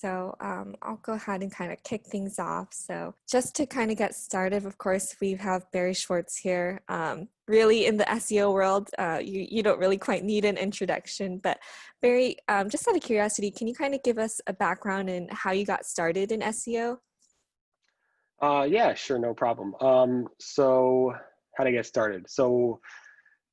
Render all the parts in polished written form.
So I'll go ahead and kind of kick things off. So just to kind of get started, of course, we have Barry Schwartz here. Really in the SEO world, you don't really quite need an introduction, but Barry, just out of curiosity, can you kind of give us a background in how you got started in SEO? Yeah, sure, no problem. So how to get started? So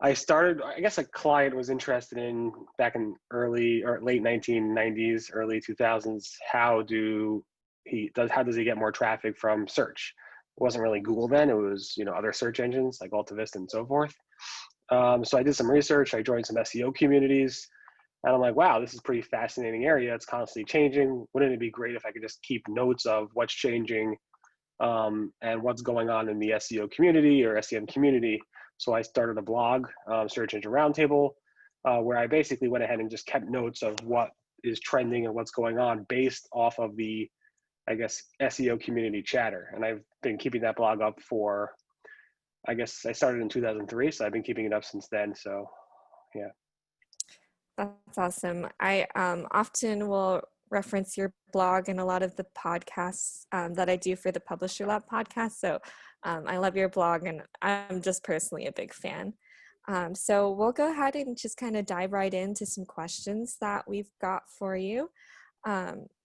I started, I guess a client was interested in back in early or late 1990s, early 2000s, how does he get more traffic from search? It wasn't really Google then, it was, other search engines like AltaVista and so forth. So I did some research, I joined some SEO communities, and I'm like, wow, this is a pretty fascinating area. It's constantly changing. Wouldn't it be great if I could just keep notes of what's changing and what's going on in the SEO community or SEM community? So I started a blog, Search Engine Roundtable, where I basically went ahead and just kept notes of what is trending and what's going on based off of the, I guess, SEO community chatter. And I've been keeping that blog up for, I guess I started in 2003, so I've been keeping it up since then. So yeah. That's awesome. I often will reference your blog and a lot of the podcasts that I do for the Publisher Lab podcast. So I love your blog, and I'm just personally a big fan. So we'll go ahead and just kind of dive right into some questions that we've got for you.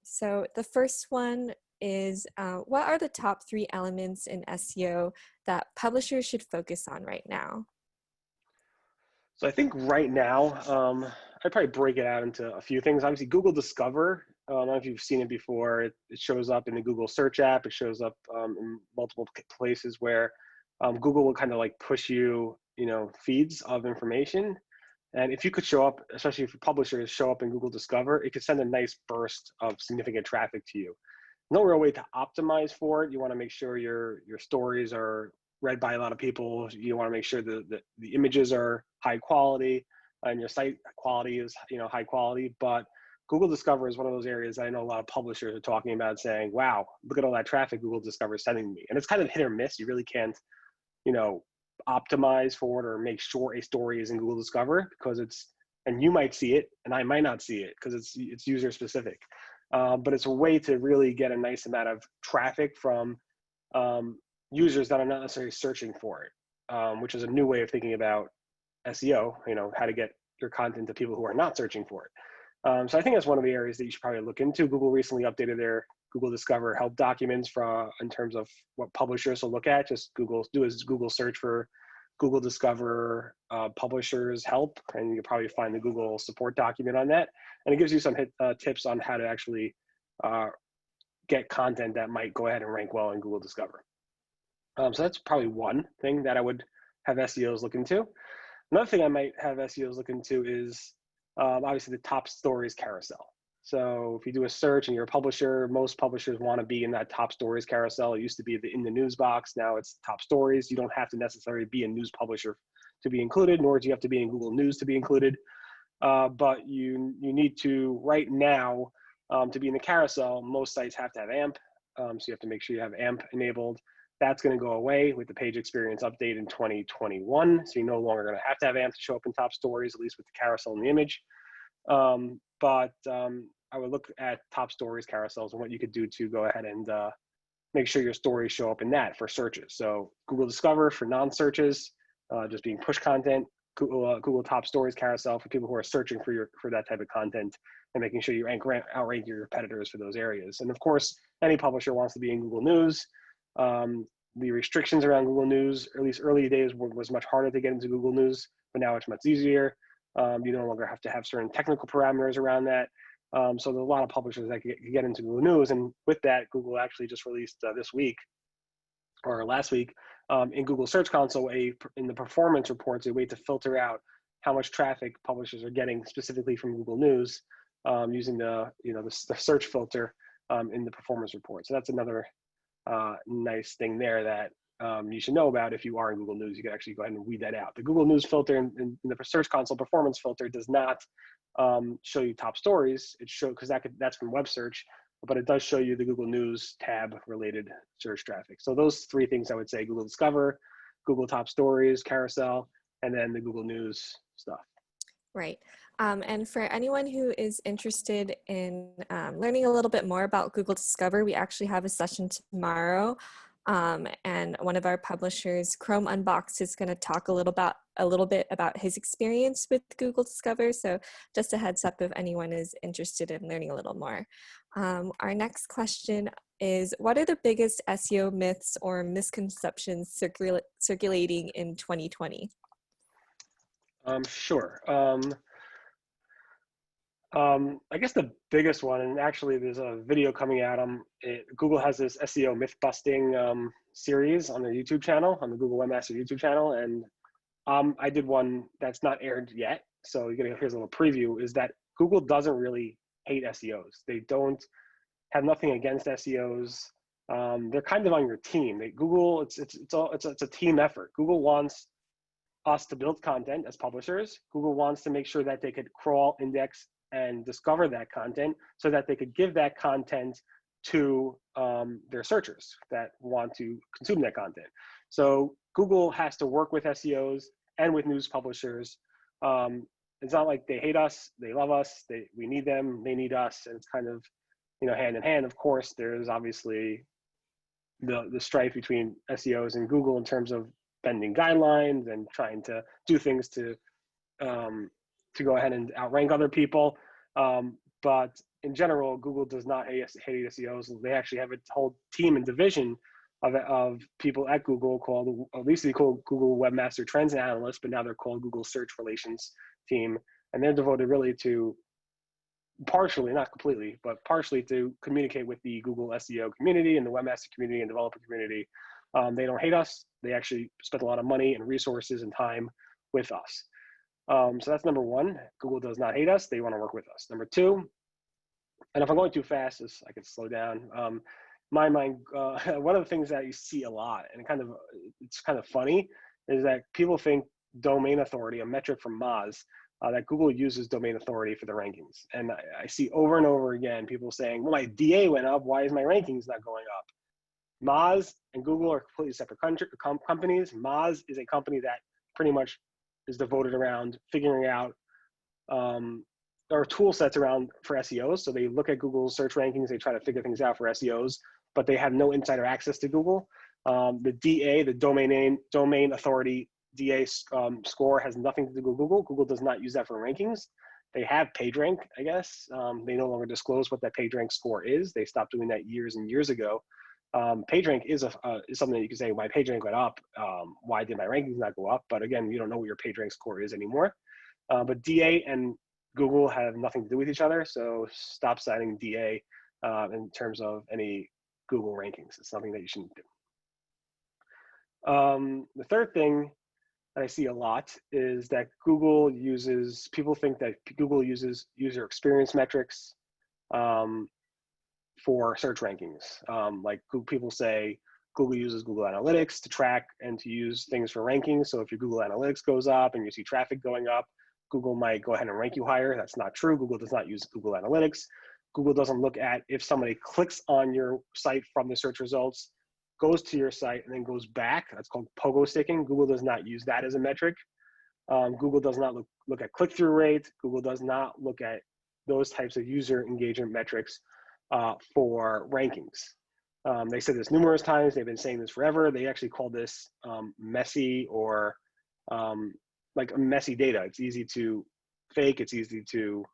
So the first one is, what are the top 3 elements in SEO that publishers should focus on right now? So I think right now, I'd probably break it out into a few things. Obviously, Google Discover. I don't know if you've seen it before. It shows up in the Google search app. It shows up in multiple places where Google will kind of like push you, feeds of information. And if you could show up, especially if publishers show up in Google Discover, it could send a nice burst of significant traffic to you. No real way to optimize for it. You want to make sure your stories are read by a lot of people. You want to make sure that the images are high quality and your site quality is high quality. But Google Discover is one of those areas I know a lot of publishers are talking about, saying, wow, look at all that traffic Google Discover is sending me. And it's kind of hit or miss. You really can't optimize for it or make sure a story is in Google Discover, because and you might see it and I might not see it because it's user specific. But it's a way to really get a nice amount of traffic from users that are not necessarily searching for it, which is a new way of thinking about SEO, how to get your content to people who are not searching for it. So I think that's one of the areas that you should probably look into. Google recently updated their Google Discover help documents in terms of what publishers will look at. Just do a Google search for Google Discover publishers help, and you'll probably find the Google support document on that. And it gives you some tips on how to actually get content that might go ahead and rank well in Google Discover. So that's probably one thing that I would have SEOs look into. Another thing I might have SEOs look into is obviously the top stories carousel. So if you do a search and you're a publisher, most publishers want to be in that top stories carousel. It used to be in the news box. Now it's top stories. You don't have to necessarily be a news publisher to be included, nor do you have to be in Google News to be included. But you need to, right now, to be in the carousel, most sites have to have AMP. So you have to make sure you have AMP enabled. That's going to go away with the page experience update in 2021. So you're no longer going to have AMP to show up in top stories, at least with the carousel and the image. But I would look at top stories carousels and what you could do to go ahead and make sure your stories show up in that for searches. So Google Discover for non-searches, just being push content, Google top stories carousel for people who are searching for that type of content, and making sure you outrank your competitors for those areas. And of course, any publisher wants to be in Google News. The restrictions around Google News, at least early days, was much harder to get into Google News, but now it's much easier. You no longer have to have certain technical parameters around that. So there's a lot of publishers that can get into Google News. And with that, Google actually just released this week or last week in Google Search Console, in the performance reports, a way to filter out how much traffic publishers are getting specifically from Google News using the search filter in the performance report. So that's another nice thing there that you should know about. If you are in Google News, you can actually go ahead and weed that out. The Google News filter in the Search Console performance filter does not show you top stories. It shows, because that's from web search, but it does show you the Google News tab related search traffic. So those 3 things I would say: Google Discover, Google top stories carousel, and then the Google News stuff. Right. And for anyone who is interested in learning a little bit more about Google Discover, we actually have a session tomorrow. And one of our publishers, Chrome Unboxed, is going to talk a little bit about his experience with Google Discover. So just a heads up if anyone is interested in learning a little more. Our next question is, what are the biggest SEO myths or misconceptions circulating in 2020? Sure. I guess the biggest one, and actually there's a video coming out, Google has this SEO myth busting series on their YouTube channel, on the Google Webmaster YouTube channel, and I did one that's not aired yet, so here's a little preview, is that Google doesn't really hate SEOs. They don't have nothing against SEOs. They're kind of on your team. Google, it's a team effort. Google wants us to build content as publishers. Google wants to make sure that they could crawl, index, and discover that content so that they could give that content to their searchers that want to consume that content. So Google has to work with SEOs and with news publishers. It's not like they hate us, they love us, we need them, they need us, and it's kind of, hand in hand. Of course, there's obviously the strife between SEOs and Google in terms of bending guidelines and trying to do things to go ahead and outrank other people. But in general, Google does not hate SEOs. They actually have a whole team and division of people at Google called, at least they called Google Webmaster Trends and Analysts, but now they're called Google Search Relations Team. And they're devoted really to partially, not completely, but partially to communicate with the Google SEO community and the Webmaster community and developer community. They don't hate us. They actually spend a lot of money and resources and time with us. So that's number one. Google does not hate us. They want to work with us. Number two, and if I'm going too fast, I could slow down. My mind, one of the things that you see a lot, and it's kind of funny, is that people think domain authority, a metric from Moz, that Google uses domain authority for the rankings. And I see over and over again people saying, well, my DA went up. Why is my rankings not going up? Moz and Google are completely separate companies. Moz is a company that pretty much is devoted around figuring out or tool sets around for SEOs. So they look at Google's search rankings, they try to figure things out for SEOs, but they have no insider access to Google. The DA, the domain authority DA score has nothing to do with Google. Google does not use that for rankings. They have PageRank, I guess. They no longer disclose what that PageRank score is. They stopped doing that years and years ago. PageRank is something that you can say, my PageRank went up. Why did my rankings not go up? But again, you don't know what your PageRank score is anymore. But DA and Google have nothing to do with each other. So stop citing DA in terms of any Google rankings. It's something that you shouldn't do. The third thing that I see a lot is that people think that Google uses user experience metrics for search rankings. Like people say Google uses Google Analytics to track and to use things for rankings. So if your Google Analytics goes up and you see traffic going up, Google might go ahead and rank you higher. That's not true. Google does not use Google Analytics. Google doesn't look at if somebody clicks on your site from the search results, goes to your site, and then goes back. That's called pogo sticking. Google does not use that as a metric. Google does not look at click-through rate. Google does not look at those types of user engagement metrics for rankings. They said this numerous times. They've been saying this forever. They actually call this messy or like messy data. It's easy to fake. It's easy to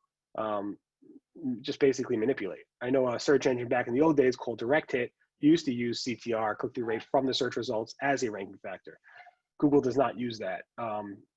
just basically manipulate. I know a search engine back in the old days called Direct Hit used to use CTR, click-through rate, from the search results as a ranking factor. Google does not use that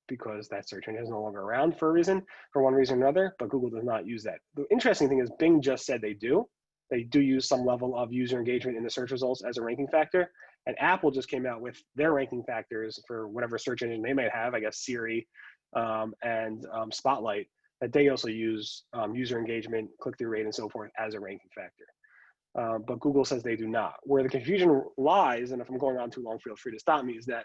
because that search engine is no longer around for one reason or another, but Google does not use that. The interesting thing is Bing just said they do. They do use some level of user engagement in the search results as a ranking factor. And Apple just came out with their ranking factors for whatever search engine they might have, I guess Siri and Spotlight, that they also use user engagement, click-through rate, and so forth as a ranking factor. But Google says they do not. Where the confusion lies, and if I'm going on too long, feel free to stop me, is that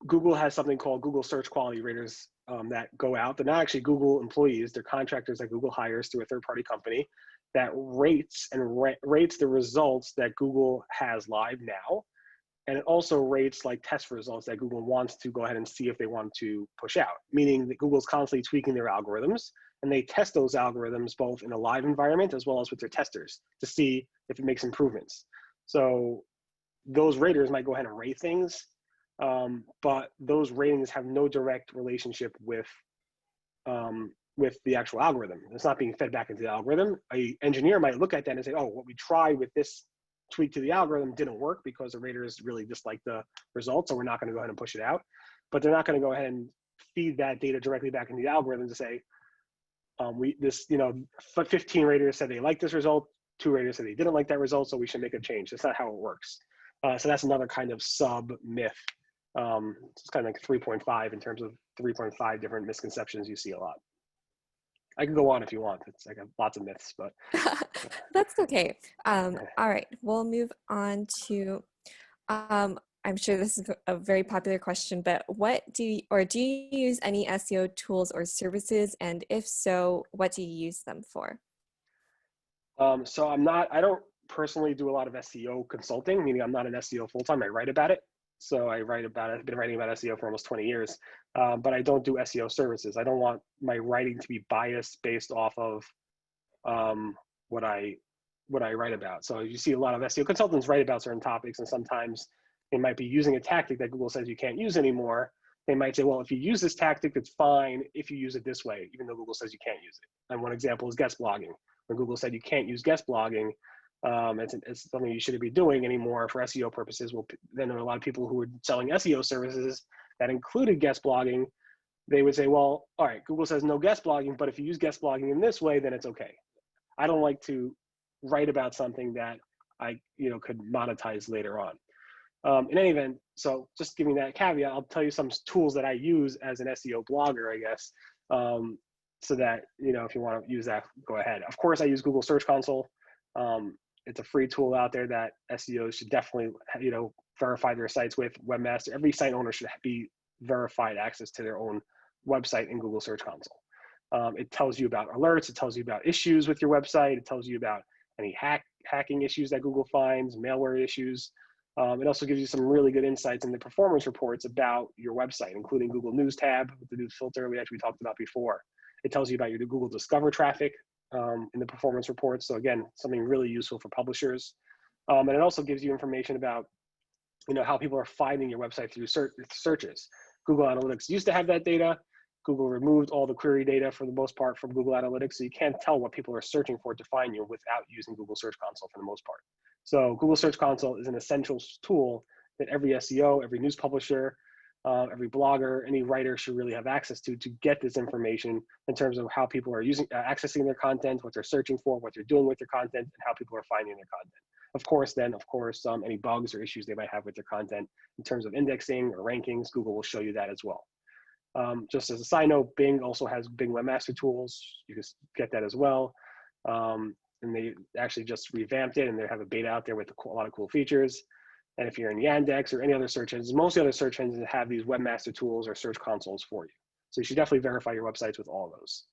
Google has something called Google Search Quality Raters that go out. They're not actually Google employees. They're contractors that Google hires through a third-party company that rates the results that Google has live now And it also rates like test results that Google wants to go ahead and see if they want to push out, meaning that Google's constantly tweaking their algorithms, and they test those algorithms both in a live environment as well as with their testers to see if it makes improvements. So those raters might go ahead and rate things, but those ratings have no direct relationship with the actual algorithm. It's not being fed back into the algorithm. An engineer might look at that and say, oh, what we tried with this tweak to the algorithm didn't work because the raters really disliked the results, so we're not going to go ahead and push it out. But they're not going to go ahead and feed that data directly back into the algorithm to say, 15 raters said they liked this result, 2 raters said they didn't like that result, so we should make a change. That's not how it works. So that's another kind of sub myth. It's kind of like 3.5 in terms of 3.5 different misconceptions you see a lot. I can go on if you want. It's like lots of myths, but That's okay. All right, we'll move on to, I'm sure this is a very popular question, but do you use any SEO tools or services? And if so, what do you use them for? So I don't personally do a lot of SEO consulting, meaning I'm not an SEO full-time. I write about it. So I write about it. I've been writing about SEO for almost 20 years, but I don't do SEO services. I don't want my writing to be biased based off of what I write about. So you see a lot of SEO consultants write about certain topics, and sometimes they might be using a tactic that Google says you can't use anymore. They might say, well, if you use this tactic, it's fine if you use it this way, even though Google says you can't use it. And one example is guest blogging. When Google said you can't use guest blogging, it's something you shouldn't be doing anymore for SEO purposes. Well, then there are a lot of people who were selling SEO services that included guest blogging. They would say, well, all right, Google says no guest blogging, but if you use guest blogging in this way, then it's okay. I don't like to write about something that I could monetize later on. In any event, so just giving that caveat, I'll tell you some tools that I use as an SEO blogger, I guess, so that, if you want to use that, go ahead. Of course, I use Google Search Console. It's a free tool out there that SEOs should definitely, verify their sites with. Webmaster, every site owner should be verified access to their own website in Google Search Console. It tells you about alerts. It tells you about issues with your website. It tells you about any hacking issues that Google finds, malware issues. It also gives you some really good insights in the performance reports about your website, including Google News tab with the new filter we talked about before. It tells you about your Google Discover traffic in the performance reports. So again, something really useful for publishers. And it also gives you information about how people are finding your website through searches. Google Analytics used to have that data. Google removed all the query data for the most part from Google Analytics, so you can't tell what people are searching for to find you without using Google Search Console for the most part. So Google Search Console is an essential tool that every SEO, every news publisher, every blogger, any writer should really have access to get this information in terms of how people are accessing their content, what they're searching for, what they're doing with their content, and how people are finding their content. Of course, any bugs or issues they might have with their content in terms of indexing or rankings, Google will show you that as well. Just as a side note, Bing also has Bing Webmaster Tools. You can get that as well. And they actually just revamped it, and they have a beta out there with a lot of cool features. And if you're in Yandex or any other search engines, most of the other search engines have these Webmaster Tools or search consoles for you. So you should definitely verify your websites with all of those.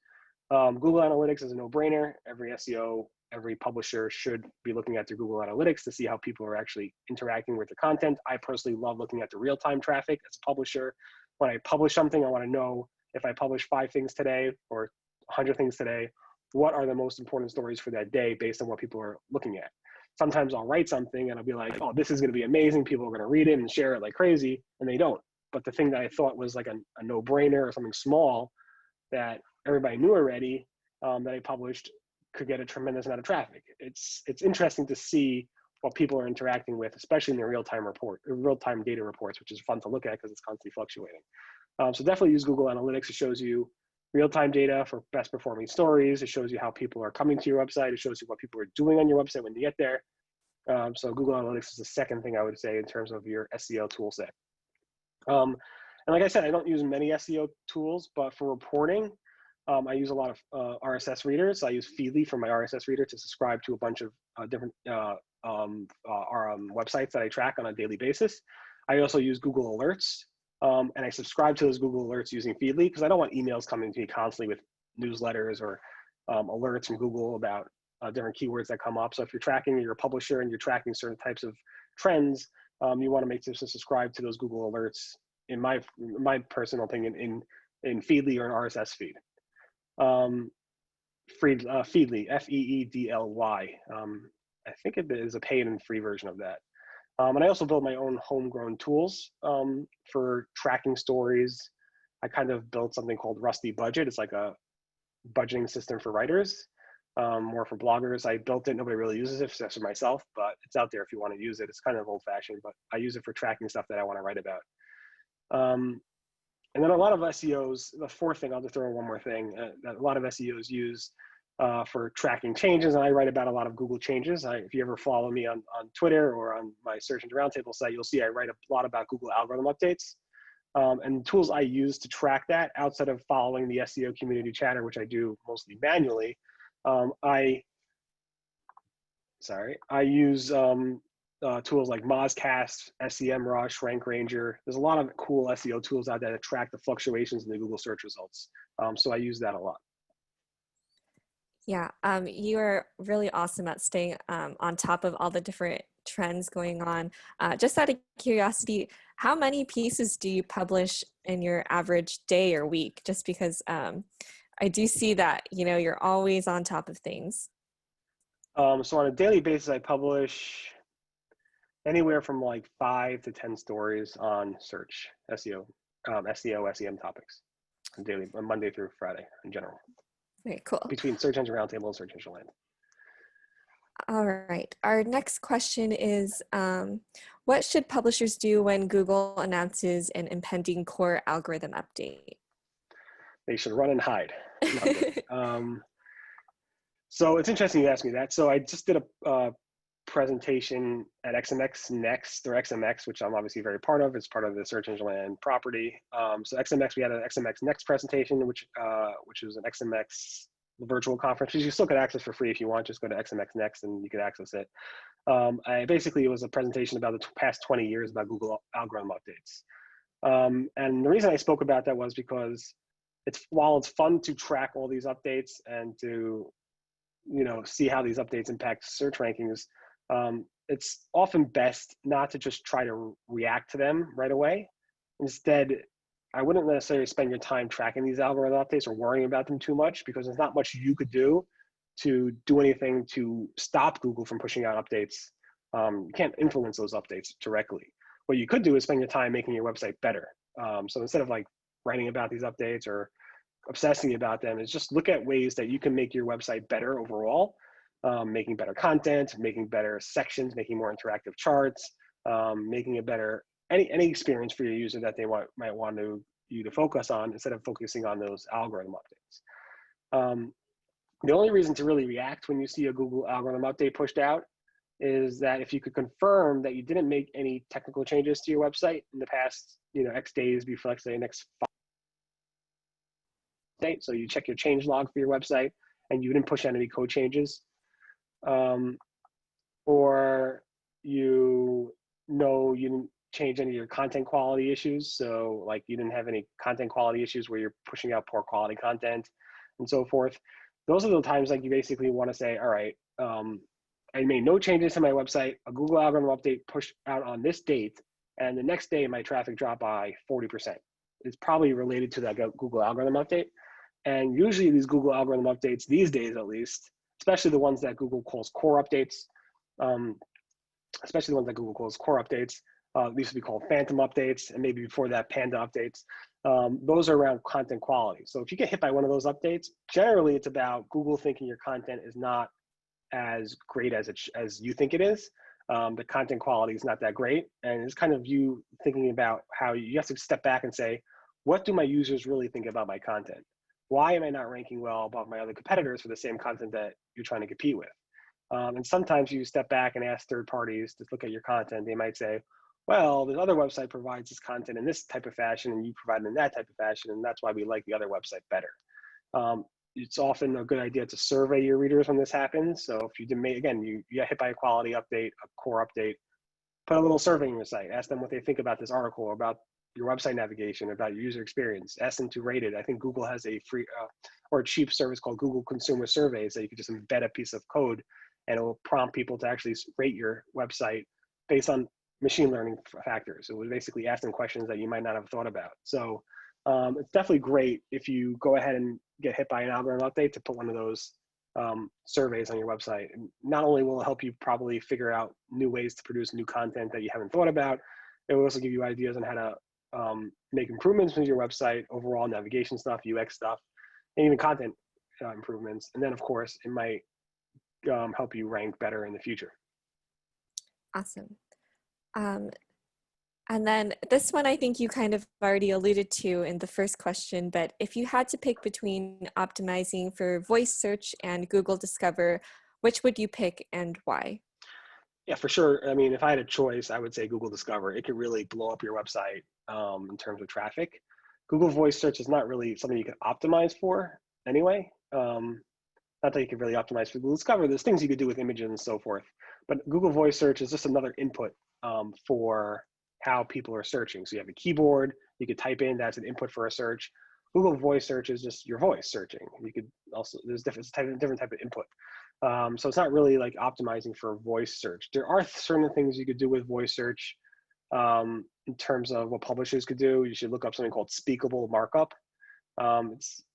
Google Analytics is a no-brainer. Every SEO, every publisher should be looking at their Google Analytics to see how people are actually interacting with the content. I personally love looking at the real-time traffic as a publisher. When I publish something, I want to know if I publish 5 things today or 100 things today, what are the most important stories for that day based on what people are looking at. Sometimes I'll write something and I'll be like, oh, this is going to be amazing. People are going to read it and share it like crazy, and they don't. But the thing that I thought was like a no-brainer or something small that everybody knew already that I published could get a tremendous amount of traffic. It's interesting to see what people are interacting with, especially in the real-time data reports, which is fun to look at because it's constantly fluctuating. So definitely use Google Analytics. It shows you real-time data for best performing stories. It shows you how people are coming to your website. It shows you what people are doing on your website when they get there. So Google Analytics is the second thing I would say in terms of your SEO tool set. And like I said, I don't use many SEO tools, but for reporting, I use a lot of RSS readers. I use Feedly for my RSS reader to subscribe to a bunch of different websites that I track on a daily basis. I also use Google Alerts, and I subscribe to those Google Alerts using Feedly because I don't want emails coming to me constantly with newsletters or alerts from Google about different keywords that come up. So if you're a publisher and you're tracking certain types of trends, you want to make sure to subscribe to those Google alerts, in my personal opinion, in Feedly or an RSS feed. Feedly, Feedly. I think it is a paid and free version of that. And I also built my own homegrown tools for tracking stories. I kind of built something called Rusty Budget. It's like a budgeting system for writers, more for bloggers. I built it. Nobody really uses it except for myself, but it's out there if you want to use it. It's kind of old fashioned, but I use it for tracking stuff that I want to write about. And then a lot of SEOs, the fourth thing, I'll just throw in one more thing, that a lot of SEOs use for tracking changes, and I write about a lot of Google changes. If you ever follow me on Twitter or on my Search Engine Roundtable site, you'll see I write a lot about Google algorithm updates. And the tools I use to track that, outside of following the SEO community chatter, which I do mostly manually, I use tools like Mozcast, SEMrush, Rank Ranger. There's a lot of cool SEO tools out there that track the fluctuations in the Google search results. So I use that a lot. Yeah, you are really awesome at staying on top of all the different trends going on. Just out of curiosity, how many pieces do you publish in your average day or week? Just because I do see that, you're always on top of things. So on a daily basis, I publish anywhere from like 5 to 10 stories on search, SEO, SEM topics, on Monday through Friday in general. Very cool. Between Search Engine Roundtable and Search Engine Land. All right. Our next question is, what should publishers do when Google announces an impending core algorithm update? They should run and hide. So it's interesting you asked me that. So I just did a presentation at XMX Next, or XMX, which I'm obviously very part of. It's part of the Search Engine Land property. So XMX, we had an XMX Next presentation, which was an XMX virtual conference, which you still could access for free if you want. Just go to XMX Next and you could access it. Basically, it was a presentation about the past 20 years about Google algorithm updates. And the reason I spoke about that was because while it's fun to track all these updates and to see how these updates impact search rankings, it's often best not to just try to react to them right away. Instead, I wouldn't necessarily spend your time tracking these algorithm updates or worrying about them too much, because there's not much you could do to do anything to stop Google from pushing out updates. You can't influence those updates directly. What you could do is spend your time making your website better. So instead of like writing about these updates or obsessing about them, is just look at ways that you can make your website better overall, making better content, making better sections, making more interactive charts, making it better, any experience for your user that they might want you to focus on, instead of focusing on those algorithm updates. The only reason to really react when you see a Google algorithm update pushed out is that if you could confirm that you didn't make any technical changes to your website in the past, X days before, let's say, next 5 days. So you check your change log for your website and you didn't push out any code changes, or you didn't change any of your content quality issues. So like you didn't have any content quality issues where you're pushing out poor quality content and so forth. Those are the times like you basically want to say, all right, I made no changes to my website. A Google algorithm update pushed out on this date, and the next day my traffic dropped by 40%. It's probably related to that Google algorithm update. And usually these Google algorithm updates, these days at least, especially the ones that Google calls core updates, these would be called phantom updates, and maybe before that, panda updates. Those are around content quality. So if you get hit by one of those updates, generally it's about Google thinking your content is not as great as you think it is. The content quality is not that great. And it's kind of you thinking about how you have to step back and say, what do my users really think about my content? Why am I not ranking well above my other competitors for the same content that you're trying to compete with? And sometimes you step back and ask third parties to look at your content. They might say, well, this other website provides this content in this type of fashion and you provide it in that type of fashion, and that's why we like the other website better. It's often a good idea to survey your readers when this happens. So if you you get hit by a quality update, a core update, put a little survey on your site. Ask them what they think about this article, or about your website navigation, about your user experience. Ask them to rate it. I think Google has a free or a cheap service called Google Consumer Surveys that you can just embed a piece of code and it will prompt people to actually rate your website based on machine learning factors. It would basically ask them questions that you might not have thought about. So it's definitely great if you go ahead and get hit by an algorithm update to put one of those surveys on your website. And not only will it help you probably figure out new ways to produce new content that you haven't thought about, it will also give you ideas on how to make improvements to your website, overall navigation stuff, UX stuff, and even content improvements. And then, of course, it might help you rank better in the future. Awesome. And then this one, I think you kind of already alluded to in the first question, but if you had to pick between optimizing for voice search and Google Discover, which would you pick and why? Yeah, for sure. I mean, if I had a choice, I would say Google Discover. It could really blow up your website in terms of traffic. Google Voice Search is not really something you can optimize for anyway. Not that you can really optimize for Google Discover. There's things you could do with images and so forth. But Google Voice Search is just another input for how people are searching. So you have a keyboard, you could type in, that's an input for a search. Google Voice Search is just your voice searching. You could also, there's different type of input. So it's not really like optimizing for voice search. There are certain things you could do with voice search in terms of what publishers could do. You should look up something called speakable markup. I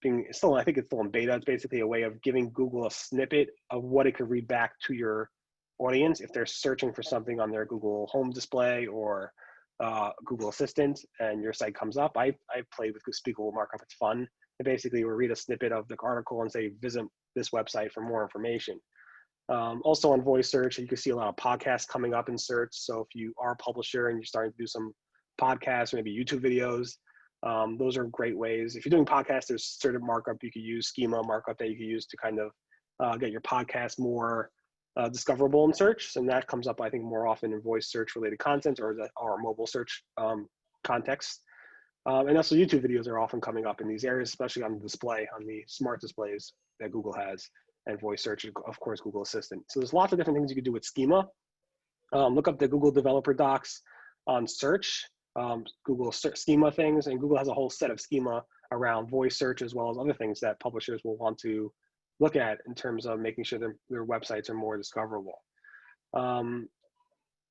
think it's still in beta. It's basically a way of giving Google a snippet of what it could read back to your audience if they're searching for something on their Google Home display or Google Assistant and your site comes up. I played with speakable markup. It's fun. It basically will read a snippet of the article and say, visit this website for more information. Also on voice search, you can see a lot of podcasts coming up in search. So if you are a publisher and you're starting to do some podcasts, maybe YouTube videos, those are great ways. If you're doing podcasts, there's certain markup you could use, schema markup that you could use to kind of get your podcast more discoverable in search. And that comes up, I think, more often in voice search related content or mobile search context. And also YouTube videos are often coming up in these areas, especially on the display, on the smart displays that Google has, and voice search, of course, Google Assistant. So there's lots of different things you could do with schema. Look up the Google developer docs on search, Google schema things, and Google has a whole set of schema around voice search as well as other things that publishers will want to look at in terms of making sure their websites are more discoverable.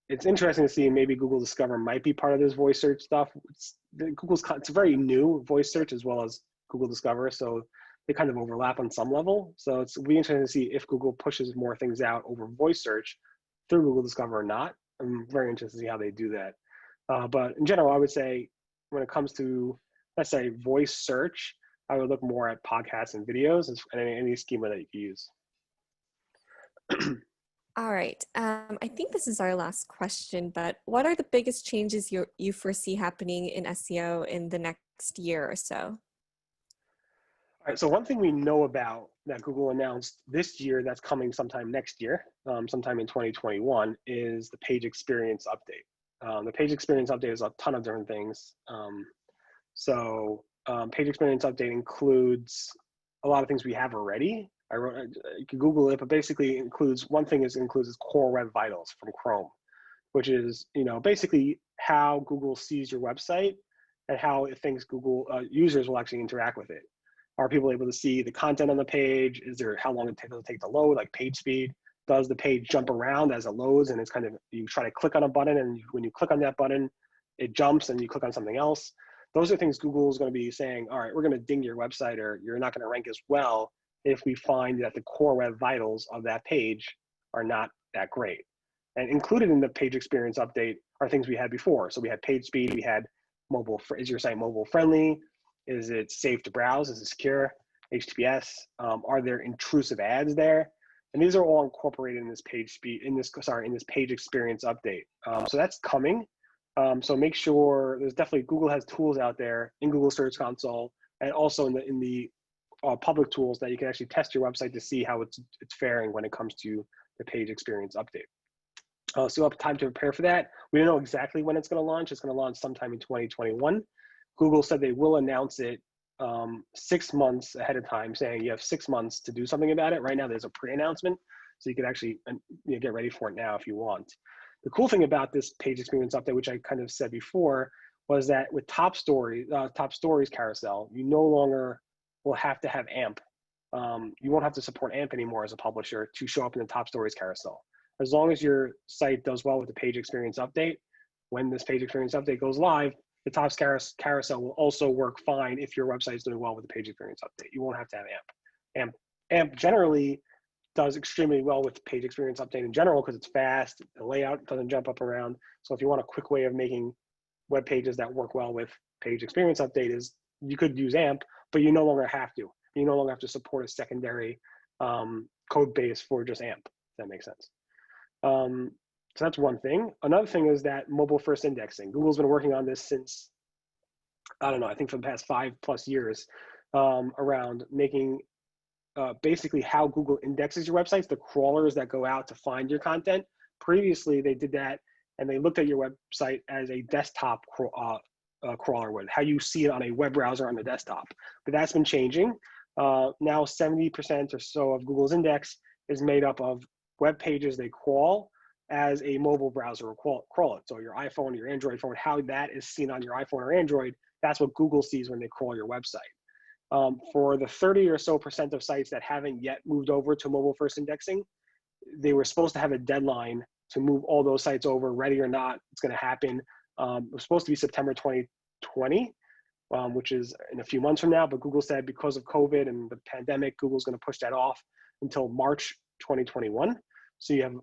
It's interesting to see maybe Google Discover might be part of this voice search stuff. It's very new voice search as well as Google Discover, so they kind of overlap on some level. So it'll be interesting to see if Google pushes more things out over voice search through Google Discover or not. I'm very interested to see how they do that. But in general, I would say when it comes to, let's say, voice search, I would look more at podcasts and videos and any schema that you can use. All right. I think this is our last question, but what are the biggest changes you foresee happening in SEO in the next year or so? All right, so one thing we know about that Google announced this year that's coming sometime next year, sometime in 2021, is the page experience update. The page experience update is a ton of different things. Page experience update includes a lot of things we have already. You can Google it, but basically includes Core Web Vitals from Chrome, which is basically how Google sees your website and how it thinks Google users will actually interact with it. Are people able to see the content on the page? How long it does it take to load, like page speed? Does the page jump around as it loads? And it's kind of, you try to click on a button, and when you click on that button, it jumps and you click on something else. Those are things Google is going to be saying, all right, we're going to ding your website, or you're not going to rank as well if we find that the core web vitals of that page are not that great. And included in the page experience update are things we had before. So we had page speed, we had mobile, is your site mobile friendly? Is it safe to browse? Is it secure? HTTPS? Are there intrusive ads there? And these are all incorporated in this page page experience update. So that's coming. So make sure Google has tools out there in Google Search Console and also in the public tools that you can actually test your website to see how it's faring when it comes to the page experience update. So you'll have time to prepare for that. We don't know exactly when it's going to launch. It's going to launch sometime in 2021. Google said they will announce it 6 months ahead of time, saying you have 6 months to do something about it. Right now, there's a pre-announcement, so you can actually get ready for it now if you want. The cool thing about this page experience update, which I kind of said before, was that with top stories carousel, you no longer will have to have AMP. You won't have to support AMP anymore as a publisher to show up in the top stories carousel. As long as your site does well with the page experience update, when this page experience update goes live, the top carousel will also work fine if your website is doing well with the page experience update. You won't have to have AMP generally does extremely well with page experience update in general because it's fast, the layout doesn't jump up around. So if you want a quick way of making web pages that work well with page experience update, is you could use AMP, but you no longer have to. You no longer have to support a secondary code base for just AMP, if that makes sense. So that's one thing. Another thing is that mobile first indexing. Google's been working on this since, I don't know, I think for the past 5+ years, around making basically how Google indexes your websites, the crawlers that go out to find your content. Previously, they did that and they looked at your website as a desktop crawler would, how you see it on a web browser on the desktop. But that's been changing. Now 70% or so of Google's index is made up of web pages they crawl as a mobile browser will crawl it. So your iPhone, your Android phone, how that is seen on your iPhone or Android, that's what Google sees when they crawl your website. For the 30% or so of sites that haven't yet moved over to mobile first indexing, they were supposed to have a deadline to move all those sites over, ready or not, it's going to happen. It was supposed to be September 2020, which is in a few months from now, but Google said because of COVID and the pandemic, Google's going to push that off until March 2021. So you have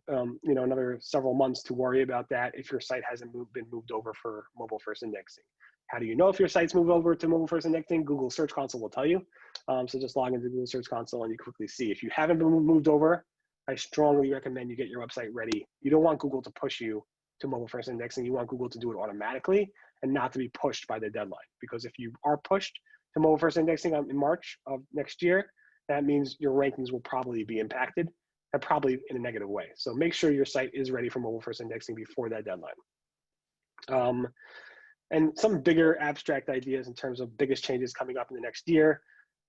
another several months to worry about that if your site hasn't been moved over for mobile first indexing. How do you know if your site's moved over to mobile first indexing? Google Search Console will tell you. So just log into Google Search Console and you quickly see. If you haven't been moved over, I strongly recommend you get your website ready. You don't want Google to push you to mobile first indexing. You want Google to do it automatically and not to be pushed by the deadline. Because if you are pushed to mobile first indexing in March of next year, that means your rankings will probably be impacted, and probably in a negative way. So make sure your site is ready for mobile first indexing before that deadline. And some bigger abstract ideas in terms of biggest changes coming up in the next year,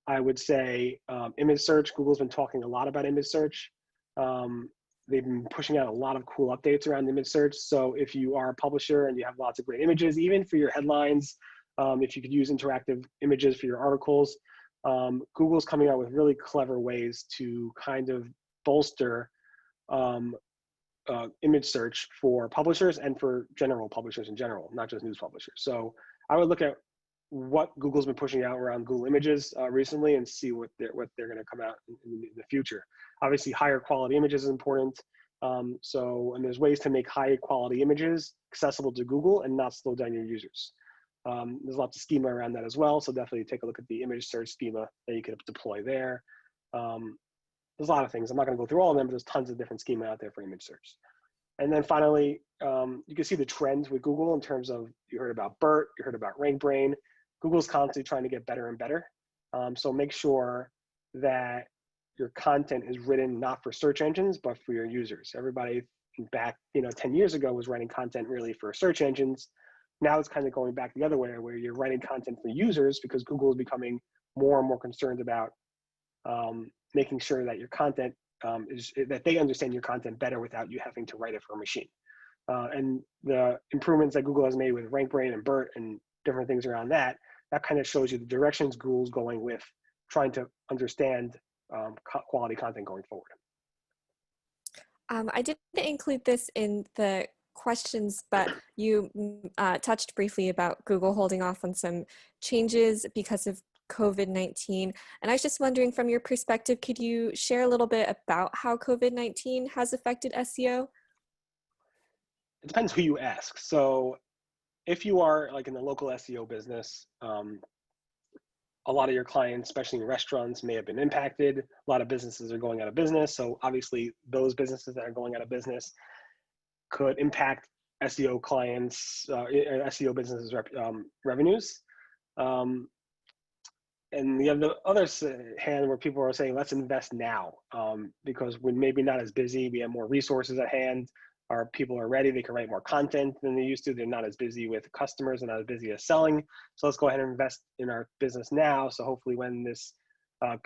I would say image search. Google's been talking a lot about image search. They've been pushing out a lot of cool updates around image search. So if you are a publisher and you have lots of great images, even for your headlines, if you could use interactive images for your articles, Google's coming out with really clever ways to kind of bolster image search for publishers and for general publishers in general, not just news publishers. So I would look at what Google's been pushing out around Google Images recently and see what they're going to come out in the future. Obviously, higher quality images is important. And there's ways to make high quality images accessible to Google and not slow down your users. There's lots of schema around that as well. So definitely take a look at the image search schema that you could deploy there. There's a lot of things. I'm not going to go through all of them, but there's tons of different schema out there for image search. And then finally, you can see the trends with Google in terms of, you heard about BERT, you heard about RankBrain. Google's constantly trying to get better and better. So make sure that your content is written not for search engines, but for your users. Everybody back 10 years ago was writing content really for search engines. Now it's kind of going back the other way, where you're writing content for users, because Google is becoming more and more concerned about making sure that your content that they understand your content better without you having to write it for a machine. And the improvements that Google has made with RankBrain and BERT and different things around that kind of shows you the directions Google's going with trying to understand quality content going forward. I didn't include this in the questions, but you touched briefly about Google holding off on some changes because of COVID-19. And I was just wondering, from your perspective, could you share a little bit about how COVID-19 has affected SEO? It depends who you ask. So if you are like in the local SEO business, a lot of your clients, especially in restaurants, may have been impacted. A lot of businesses are going out of business. So obviously those businesses that are going out of business could impact SEO clients, SEO businesses revenues. And you have the other hand where people are saying, let's invest now, because we're maybe not as busy, we have more resources at hand, our people are ready, they can write more content than they used to, they're not as busy with customers and not as busy as selling. So let's go ahead and invest in our business now. So hopefully when this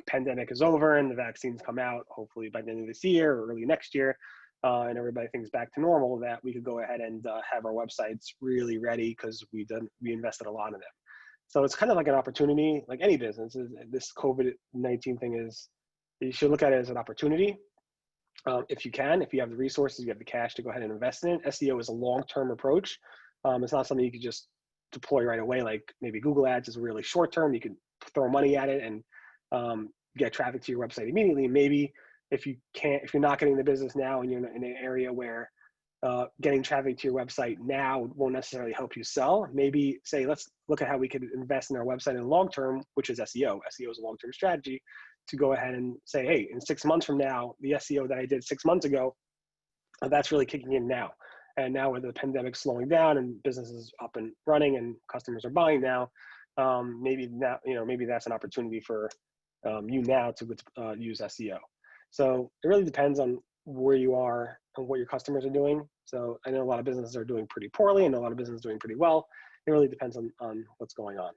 pandemic is over and the vaccines come out, hopefully by the end of this year or early next year, and everybody thinks back to normal, that we could go ahead and have our websites really ready, because we invested a lot in them. So it's kind of like an opportunity, like any business. This COVID-19 thing is, you should look at it as an opportunity. If you have the resources, you have the cash to go ahead and invest in it. SEO is a long-term approach. It's not something you could just deploy right away. Like maybe Google Ads is really short term. You can throw money at it and get traffic to your website immediately. Maybe if you're not getting the business now and you're in an area where getting traffic to your website now won't necessarily help you sell, maybe say, let's look at how we could invest in our website in the long term, which is SEO. SEO is a long-term strategy to go ahead and say, hey, in 6 months from now, the SEO that I did 6 months ago, that's really kicking in now. And now with the pandemic slowing down and businesses up and running and customers are buying now, maybe that's an opportunity for you now to use SEO. So it really depends on where you are and what your customers are doing. So I know a lot of businesses are doing pretty poorly and a lot of businesses are doing pretty well. It really depends on what's going on.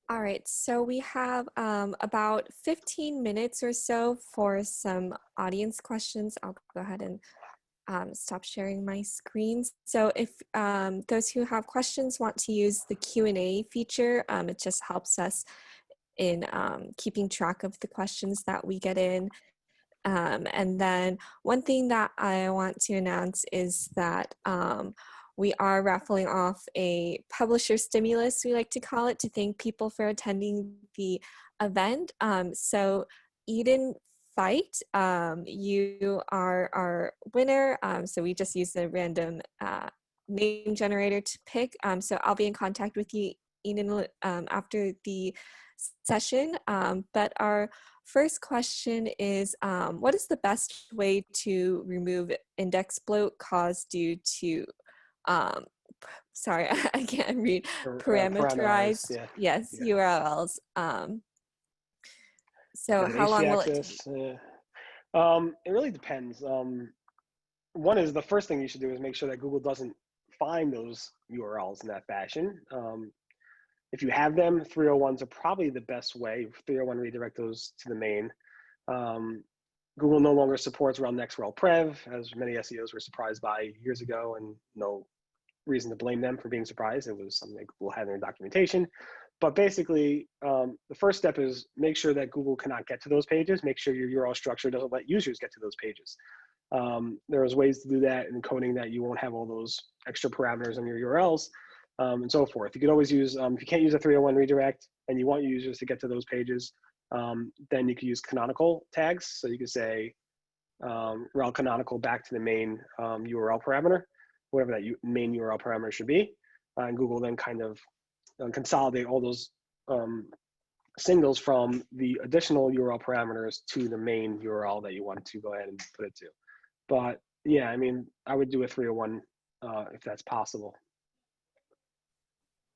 All right, so we have about 15 minutes or so for some audience questions. I'll go ahead and stop sharing my screen. So if those who have questions want to use the Q&A feature, it just helps us in keeping track of the questions that we get in. And then one thing that I want to announce is that we are raffling off a publisher stimulus, we like to call it, to thank people for attending the event. So Eden Fight, you are our winner. So we just used a random name generator to pick. So I'll be in contact with you, Eden, after the session. But our first question is, what is the best way to remove index bloat caused due to, sorry, I can't read, parameterized, yeah. yes, Yeah. URLs. So how long will it take? It really depends. One is the first thing you should do is make sure that Google doesn't find those URLs in that fashion. If you have them, 301s are probably the best way. 301 redirect those to the main. Google no longer supports rel next rel prev, as many SEOs were surprised by years ago, and no reason to blame them for being surprised. It was something that Google had in their documentation. But basically, the first step is make sure that Google cannot get to those pages. Make sure your URL structure doesn't let users get to those pages. There's ways to do that in coding that you won't have all those extra parameters on your URLs. And so forth. You could always use, if you can't use a 301 redirect and you want users to get to those pages, then you could use canonical tags. So you could say rel canonical back to the main URL parameter, whatever that main URL parameter should be. And Google then kind of consolidate all those singles from the additional URL parameters to the main URL that you want to go ahead and put it to. But yeah, I mean, I would do a 301 if that's possible.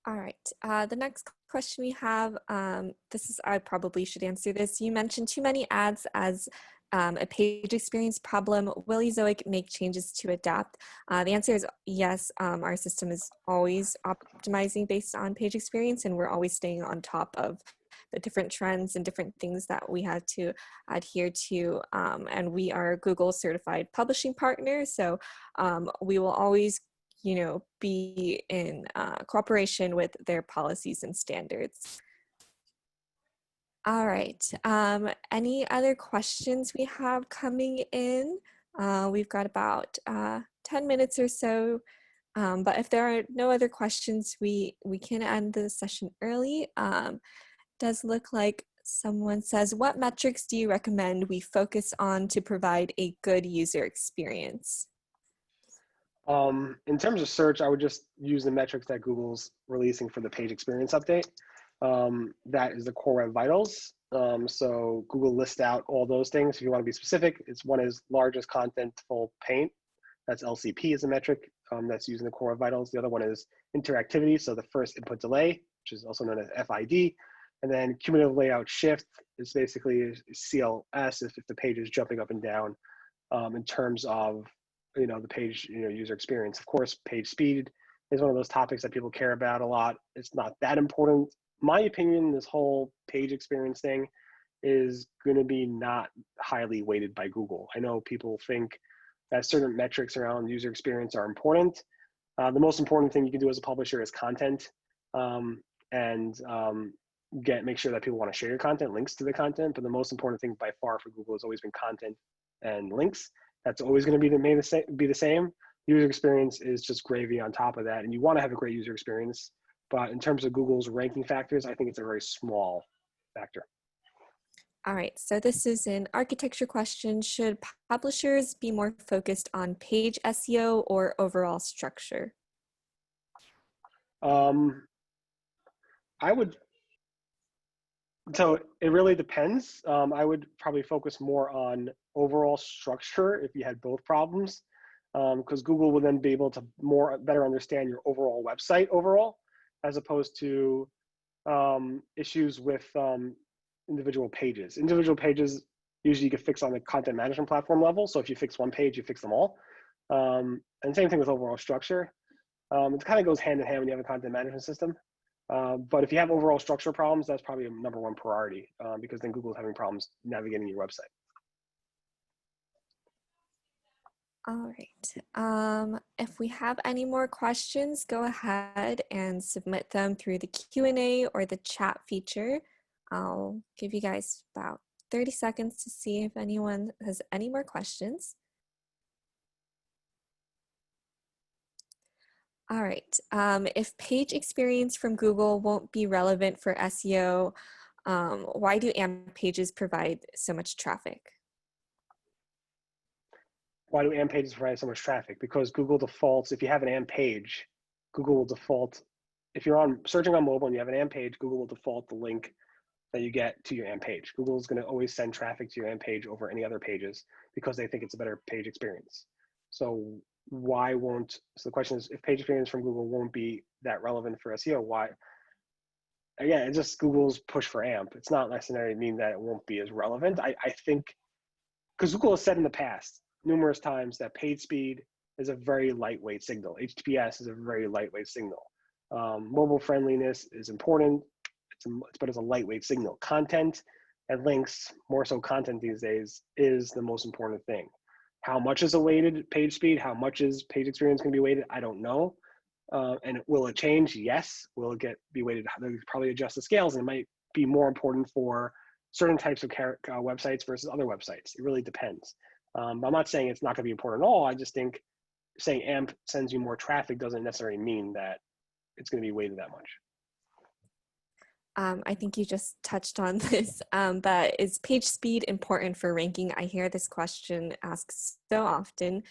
All right, the next question we have, I probably should answer this. You mentioned too many ads as a page experience problem. Will Zoic make changes to adapt? The answer is yes. Our system is always optimizing based on page experience, and we're always staying on top of the different trends and different things that we have to adhere to. And we are Google certified publishing partner, so we will always be in cooperation with their policies and standards. All right, any other questions we have coming in? We've got about 10 minutes or so, but if there are no other questions, we can end the session early. Does look like someone says, what metrics do you recommend we focus on to provide a good user experience? In terms of search, I would just use the metrics that Google's releasing for the page experience update. That is the Core Web Vitals. So Google lists out all those things. If you want to be specific, one is largest contentful paint. That's LCP is a metric that's using the Core Web Vitals. The other one is interactivity. So the first input delay, which is also known as FID. And then cumulative layout shift is basically CLS if the page is jumping up and down in terms of the page user experience. Of course, page speed is one of those topics that people care about a lot. It's not that important. My opinion, this whole page experience thing is going to be not highly weighted by Google. I know people think that certain metrics around user experience are important. The most important thing you can do as a publisher is content, and make sure that people want to share your content, links to the content. But the most important thing by far for Google has always been content and links. That's always going to be the same. User experience is just gravy on top of that, and you want to have a great user experience. But in terms of Google's ranking factors, I think it's a very small factor. All right, so this is an architecture question. Should publishers be more focused on page SEO or overall structure? I would, so it really depends. I would probably focus more on overall structure if you had both problems, because Google will then be able to better understand your overall website overall, as opposed to issues with individual pages. Individual pages usually you can fix on the content management platform level. So if you fix one page, you fix them all. And same thing with overall structure. It kind of goes hand in hand when you have a content management system. But if you have overall structure problems, that's probably a number one priority, because then Google's having problems navigating your website. All right. If we have any more questions, go ahead and submit them through the Q&A or the chat feature. I'll give you guys about 30 seconds to see if anyone has any more questions. All right. If page experience from Google won't be relevant for SEO, why do AMP pages provide so much traffic? Why do AMP pages provide so much traffic? Because Google defaults, if you have an AMP page, Google will default, if you're searching on mobile and you have an AMP page, Google will default the link that you get to your AMP page. Google is going to always send traffic to your AMP page over any other pages because they think it's a better page experience. So the question is, if page experience from Google won't be that relevant for SEO, why? Again, it's just Google's push for AMP. It's not necessarily mean that it won't be as relevant. I think, because Google has said in the past numerous times that page speed is a very lightweight signal. HTTPS is a very lightweight signal. Mobile friendliness is important, but it's a lightweight signal. Content and links, more so content these days, is the most important thing. How much is a weighted page speed? How much is page experience going to be weighted? I don't know. And will it change? Yes. Will it be weighted? They'll probably adjust the scales, and it might be more important for certain types of websites versus other websites. It really depends. I'm not saying it's not going to be important at all. I just think saying AMP sends you more traffic doesn't necessarily mean that it's going to be weighted that much. I think you just touched on this, but is page speed important for ranking? I hear this question asked so often.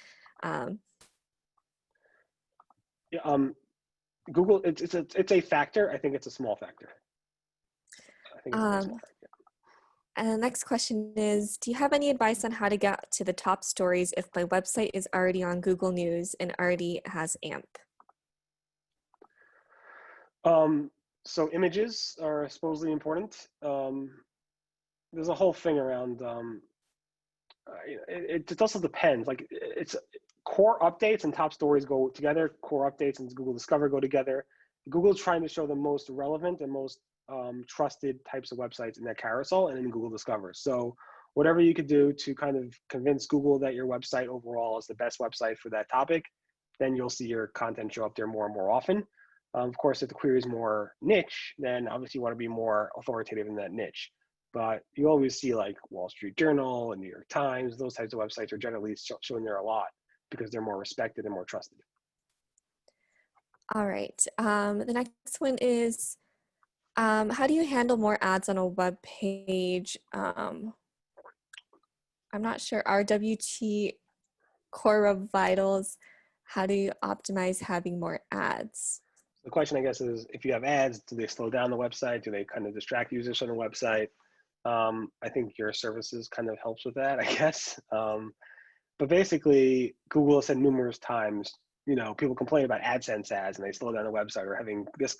Google, it's a factor. I think it's a small factor. I think it's a very small factor. And the next question is, do you have any advice on how to get to the top stories if my website is already on Google News and already has AMP? So images are supposedly important. There's a whole thing around, it also depends. Like, it's core updates and top stories go together. Core updates and Google Discover go together. Google's trying to show the most relevant and most trusted types of websites in that carousel and in Google Discover. So whatever you could do to kind of convince Google that your website overall is the best website for that topic, then you'll see your content show up there more and more often. Of course, if the query is more niche, then obviously you want to be more authoritative in that niche. But you always see like Wall Street Journal and New York Times, those types of websites are generally showing there a lot because they're more respected and more trusted. All right. The next one is, how do you handle more ads on a web page? I'm not sure. RWT Core Web Vitals, how do you optimize having more ads? The question, I guess, is if you have ads, do they slow down the website? Do they kind of distract users from the website? I think your services kind of helps with that, I guess. But basically, Google has said numerous times, people complain about AdSense ads and they slow down the website, or having this,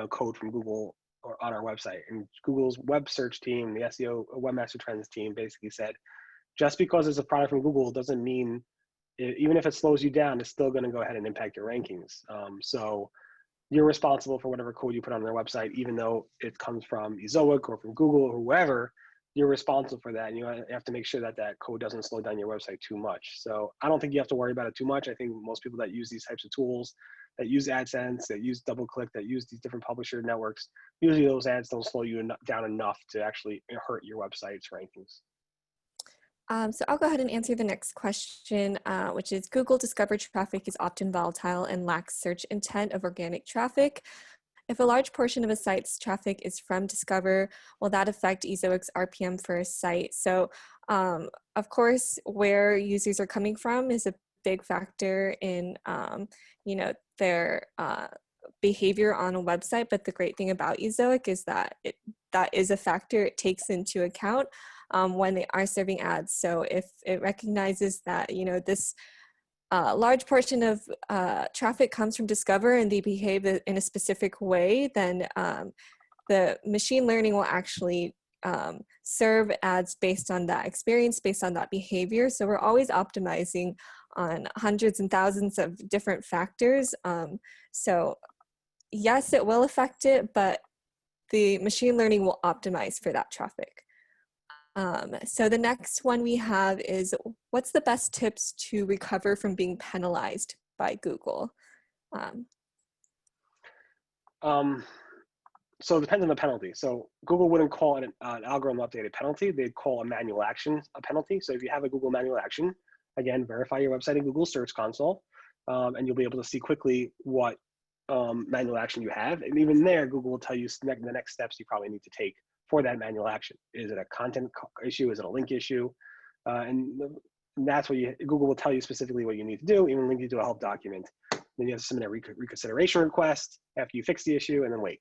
code from Google or on our website. And Google's web search team, the SEO Webmaster Trends team, basically said, just because it's a product from Google doesn't mean, even if it slows you down, it's still going to go ahead and impact your rankings. So you're responsible for whatever code you put on their website, even though it comes from Ezoic or from Google or whoever. You're responsible for that, and you have to make sure that that code doesn't slow down your website too much. So I don't think you have to worry about it too much. I think most people that use these types of tools, that use AdSense, that use DoubleClick, that use these different publisher networks, usually those ads don't slow you down enough to actually hurt your website's rankings. So I'll go ahead and answer the next question, which is Google Discover traffic is often volatile and lacks search intent of organic traffic. If a large portion of a site's traffic is from Discover, will that affect Ezoic's RPM for a site? So, of course, where users are coming from is a big factor in, their behavior on a website. But the great thing about Ezoic is that that is a factor it takes into account when they are serving ads. So if it recognizes that, this large portion of traffic comes from Discover and they behave in a specific way, then the machine learning will actually serve ads based on that experience, based on that behavior. So we're always optimizing on hundreds and thousands of different factors. So yes, it will affect it, but the machine learning will optimize for that traffic. So the next one we have is, what's the best tips to recover from being penalized by Google? So it depends on the penalty. So Google wouldn't call it an algorithm updated penalty. They'd call a manual action a penalty. So if you have a Google manual action, again, verify your website in Google Search Console, and you'll be able to see quickly what manual action you have. And even there, Google will tell you the next steps you probably need to take for that manual action. Is it a content issue? Is it a link issue? And that's what Google will tell you specifically what you need to do, even link you to a help document. Then you have to submit a reconsideration request after you fix the issue, and then wait.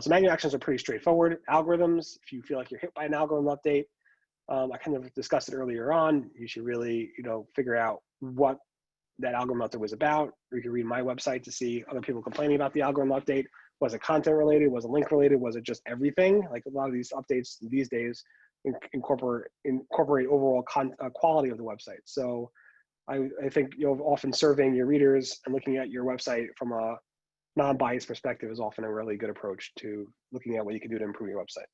So manual actions are pretty straightforward. Algorithms, if you feel like you're hit by an algorithm update, I kind of discussed it earlier on, you should really, figure out what that algorithm update was about. Or you can read my website to see other people complaining about the algorithm update. Was it content related? Was it link related? Was it just everything? Like a lot of these updates these days incorporate overall quality of the website. So I think often surveying your readers and looking at your website from a non-biased perspective is often a really good approach to looking at what you can do to improve your website.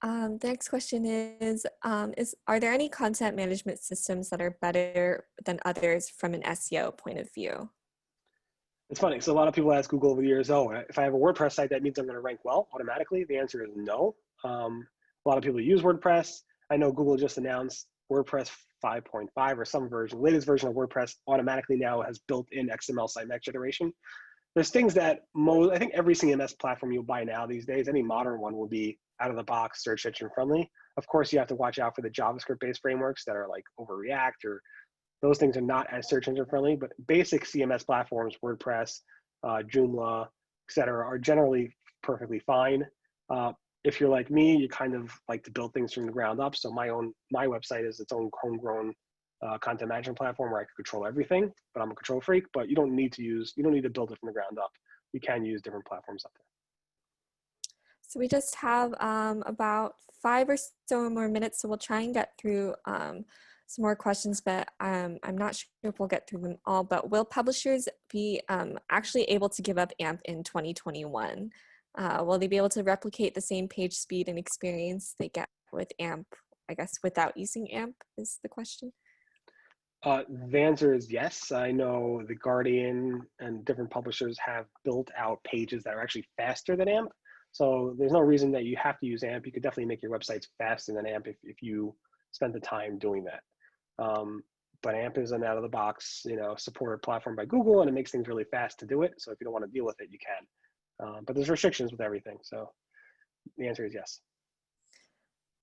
The next question is, are there any content management systems that are better than others from an SEO point of view? It's funny. So a lot of people ask Google over the years, oh, if I have a WordPress site, that means I'm going to rank well automatically. The answer is no. A lot of people use WordPress. I know Google just announced WordPress 5.5 or some version, latest version of WordPress automatically now has built-in XML sitemap generation. There's things that I think every CMS platform you'll buy now these days, any modern one will be out of the box search engine friendly. Of course, you have to watch out for the JavaScript-based frameworks that are like over React, or those things are not as search engine friendly, but basic CMS platforms, WordPress, Joomla, et cetera, are generally perfectly fine. If you're like me, you kind of like to build things from the ground up. So my website is its own homegrown content management platform where I can control everything, but I'm a control freak, but you don't need to build it from the ground up. You can use different platforms out there. So we just have about 5 or so more minutes, so we'll try and get through some more questions, but I'm not sure if we'll get through them all. But will publishers be actually able to give up AMP in 2021? Will they be able to replicate the same page speed and experience they get with AMP, I guess, without using AMP is the question? The answer is yes. I know The Guardian and different publishers have built out pages that are actually faster than AMP. So there's no reason that you have to use AMP. You could definitely make your websites faster than AMP if you spend the time doing that. But AMP is an out-of-the-box, supported platform by Google, and it makes things really fast to do it. So if you don't want to deal with it, you can. But there's restrictions with everything. So the answer is yes.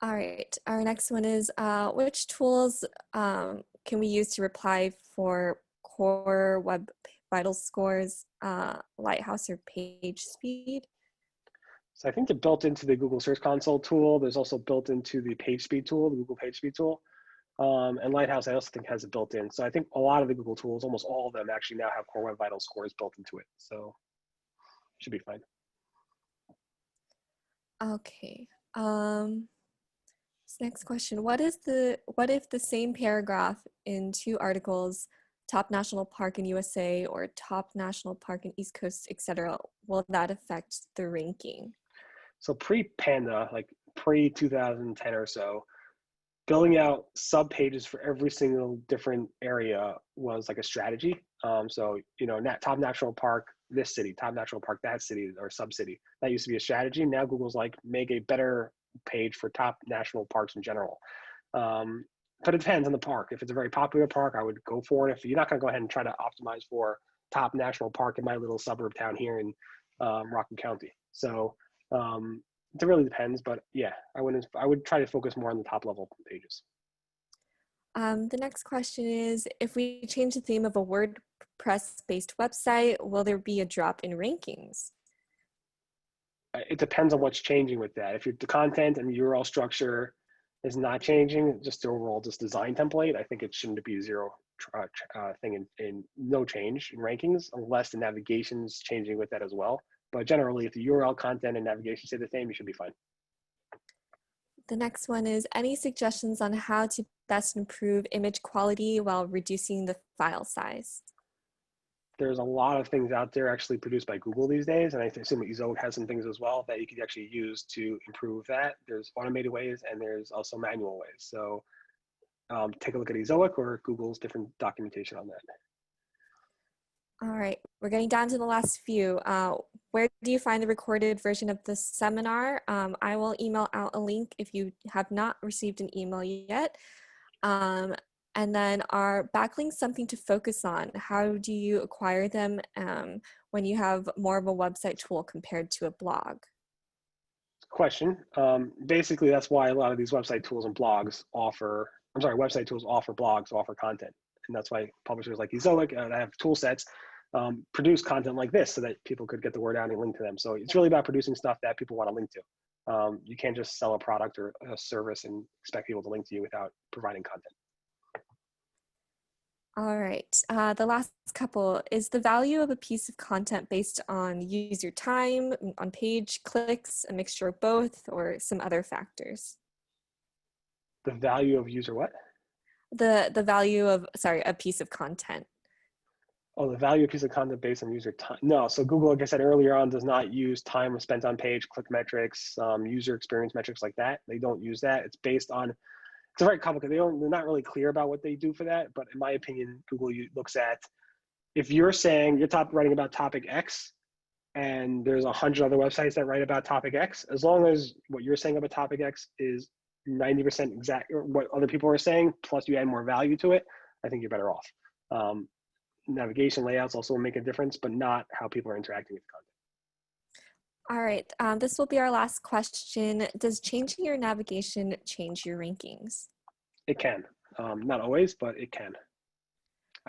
All right. Our next one is, which tools can we use to reply for core web vital scores, Lighthouse, or page speed? So I think they're built into the Google Search Console tool. There's also built into the page speed tool, the Google page speed tool. And Lighthouse, I also think, has it built in. So I think a lot of the Google tools, almost all of them, actually now have core web vital scores built into it. So it should be fine. Okay. Next question. What if the same paragraph in 2 articles, top national park in USA or top national park in East Coast, etc., will that affect the ranking? So pre-Panda, like pre-2010 or so, building out sub pages for every single different area was like a strategy. So, top national park, this city, top national park, that city, or sub city. That used to be a strategy. Now Google's like, make a better page for top national parks in general. But it depends on the park. If it's a very popular park, I would go for it. If you're not going to go ahead and try to optimize for top national park in my little suburb town here in Rockland County. So it really depends, but yeah, I would try to focus more on the top level pages. The next question is, if we change the theme of a WordPress-based website, will there be a drop in rankings? It depends on what's changing with that. If the content and the URL structure is not changing, just the overall design template, I think it shouldn't be zero thing in no change in rankings, unless the navigation is changing with that as well. But generally, if the URL content and navigation stay the same, you should be fine. The next one is, any suggestions on how to best improve image quality while reducing the file size? There's a lot of things out there actually produced by Google these days, and I assume Ezoic has some things as well that you could actually use to improve that. There's automated ways and there's also manual ways. So take a look at Ezoic or Google's different documentation on that. All right, we're getting down to the last few. Where do you find the recorded version of the seminar? I will email out a link if you have not received an email yet. And then, are backlinks something to focus on? How do you acquire them when you have more of a website tool compared to a blog? Question. Basically, that's why a lot of these website tools and blogs offer, website tools offer blogs, offer content. And that's why publishers like Ezoic that have tool sets produce content like this so that people could get the word out and link to them. So it's really about producing stuff that people want to link to. You can't just sell a product or a service and expect people to link to you without providing content. All right, the last couple, is the value of a piece of content based on user time, on page clicks, a mixture of both, or some other factors? The value of user what? The value of, a piece of content. Oh, the value of a piece of content based on user time. No, so Google, like I said earlier on, does not use time spent on page, click metrics, user experience metrics like that. They don't use that. It's based on, it's very complicated. They're not really clear about what they do for that. But in my opinion, Google looks at, if you're saying you're writing about topic X and there's 100 other websites that write about topic X, as long as what you're saying about topic X is 90% exact what other people are saying, plus you add more value to it, I think you're better off. Navigation layouts also make a difference, but not how people are interacting with content. All right, this will be our last question. Does changing your navigation change your rankings? It can. Not always, but it can.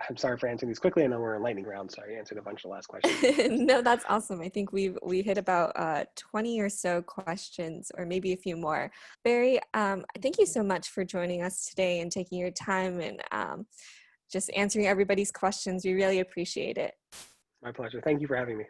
I'm sorry for answering these quickly. I know we're in lightning round, so I answered a bunch of the last questions. No, that's awesome. I think we hit about 20 or so questions, or maybe a few more. Barry, thank you so much for joining us today and taking your time and just answering everybody's questions. We really appreciate it. My pleasure. Thank you for having me.